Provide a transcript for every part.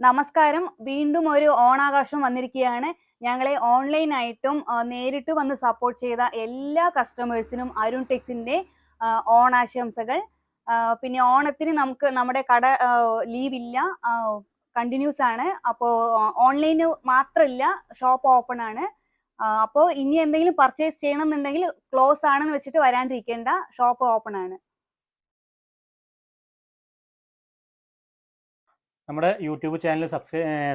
നമസ്കാരം. വീണ്ടും ഒരു ഓണാഘോഷം വന്നിരിക്കുകയാണ്. ഞങ്ങളെ ഓൺലൈനായിട്ടും നേരിട്ട് വന്ന് സപ്പോർട്ട് ചെയ്ത എല്ലാ കസ്റ്റമേഴ്സിനും അരുൺ ടെക്സിന്റെ ഓണാശംസകൾ. പിന്നെ ഓണത്തിന് നമുക്ക് നമ്മുടെ കട ലീവില്ല, കണ്ടിന്യൂസ് ആണ്. അപ്പോൾ ഓൺലൈന് മാത്രമല്ല, ഷോപ്പ് ഓപ്പൺ ആണ്. അപ്പോൾ ഇനി എന്തെങ്കിലും പർച്ചേസ് ചെയ്യണമെന്നുണ്ടെങ്കിൽ ക്ലോസ് ആണെന്ന് വെച്ചിട്ട് വരാണ്ടിരിക്കേണ്ട, ഷോപ്പ് ഓപ്പൺ ആണ്. നമ്മുടെ യൂട്യൂബ് ചാനൽ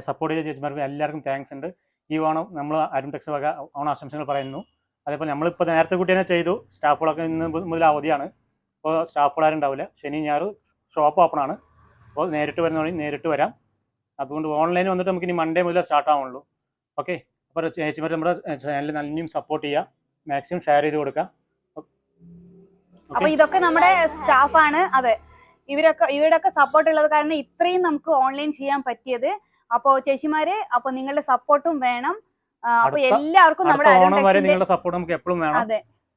സപ്പോർട്ട് ചെയ്ത ചേച്ചിമാർക്ക് എല്ലാവർക്കും താങ്ക്സ് ഉണ്ട്. ഈ ഓണം നമ്മൾ അരുൺ ടെക്സ് വക ഓണാശംസകൾ പറയുന്നു. അതേപോലെ നമ്മളിപ്പോൾ നേരത്തെ കൂട്ടി തന്നെ ചെയ്തു. സ്റ്റാഫുകളൊക്കെ ഇന്ന് മുതൽ അവധിയാണ്. അപ്പോൾ സ്റ്റാഫുകൾ ഉണ്ടാവില്ല. ശനി ഞായർ ഷോപ്പ് ഓപ്പൺ ആണ്. അപ്പോൾ നേരിട്ട് വരുന്നവണെങ്കിൽ നേരിട്ട് വരാം. അതുകൊണ്ട് ഓൺലൈൻ വന്നിട്ട് നമുക്ക് ഇനി മൺഡേ മുതൽ സ്റ്റാർട്ട് ആവുള്ളൂ. ഓക്കെ, അപ്പോൾ ചേച്ചിമാർ നമ്മുടെ ചാനൽ നല്ലോണം സപ്പോർട്ട് ചെയ്യുക, മാക്സിമം ഷെയർ ചെയ്ത് കൊടുക്കുക. അപ്പോൾ ഇതൊക്കെ നമ്മുടെ സ്റ്റാഫാണ്. അതെ, ഇവരുടെയൊക്കെ സപ്പോർട്ട് ഉള്ളത് കാരണം ഇത്രയും നമുക്ക് ഓൺലൈൻ ചെയ്യാൻ പറ്റിയത്. അപ്പോ ചേച്ചിമാരെ, അപ്പൊ നിങ്ങളുടെ സപ്പോർട്ടും വേണം. അപ്പൊ എല്ലാവർക്കും നമ്മുടെ ഓണം വരെ നിങ്ങളുടെ സപ്പോർട്ട് നമുക്ക് എപ്പോഴും വേണം,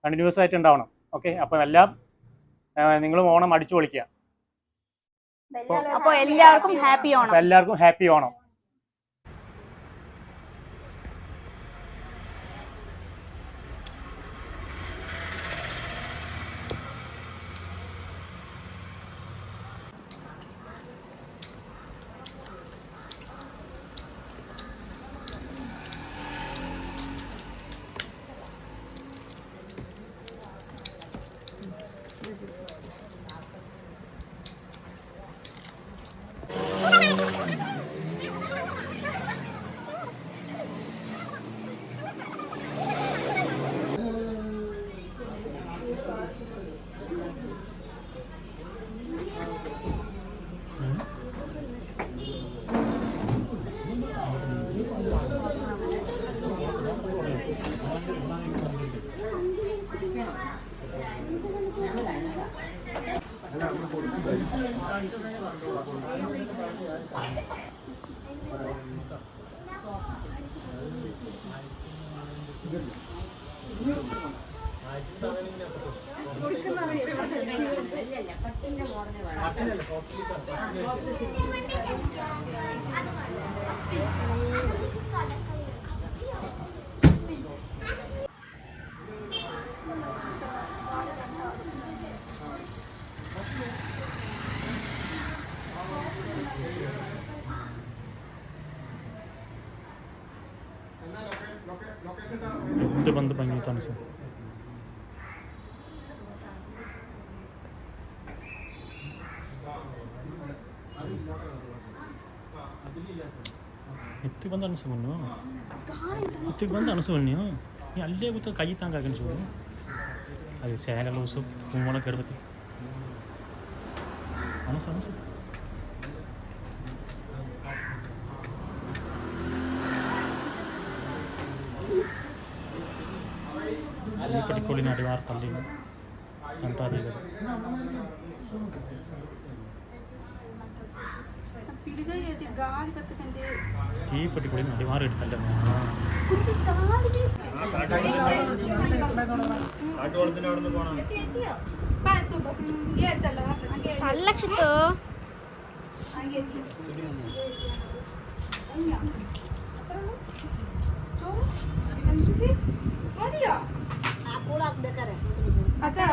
കണ്ടിന്യൂസ് ആയിട്ട് ഉണ്ടാവണം. ഓക്കെ, അപ്പൊ എല്ലാം നിങ്ങളും ഓണം അടിച്ചു പൊളിക്കുക. അപ്പൊ എല്ലാവർക്കും ഹാപ്പി ഓണം. എല്ലാവർക്കും ഹാപ്പി ഓണം. ఎంత బంద్ పనిచేస్తాను సార్. ಎತ್ತಿ ಬಂದು ಅನಿಸ್ಬಣ್ಣು ಎತ್ತಿಗೆ ಬಂದು ಅನಿಸ್ಬಣ್ಣು ನೀ ಅಲ್ಲೇ ಗೊತ್ತ ಕೈ ತಂಗಾಕನ್ ಚೂಡು ಅದು ಚಾನಲ್ ಉಸು ಕುಂಬಣ ಕೆಡಬೇಕು ಅನಸು ಅನಸು ಪಟ್ಟಿಕೊಳ್ಳಿ ನಡಿವಾರ ತಲ್ಲಿ ತಂಟಾದಿ തീ പട്ടിക്കൂടി നടിമാറി എടുത്തല്ലേ ലക്ഷത്തോ आता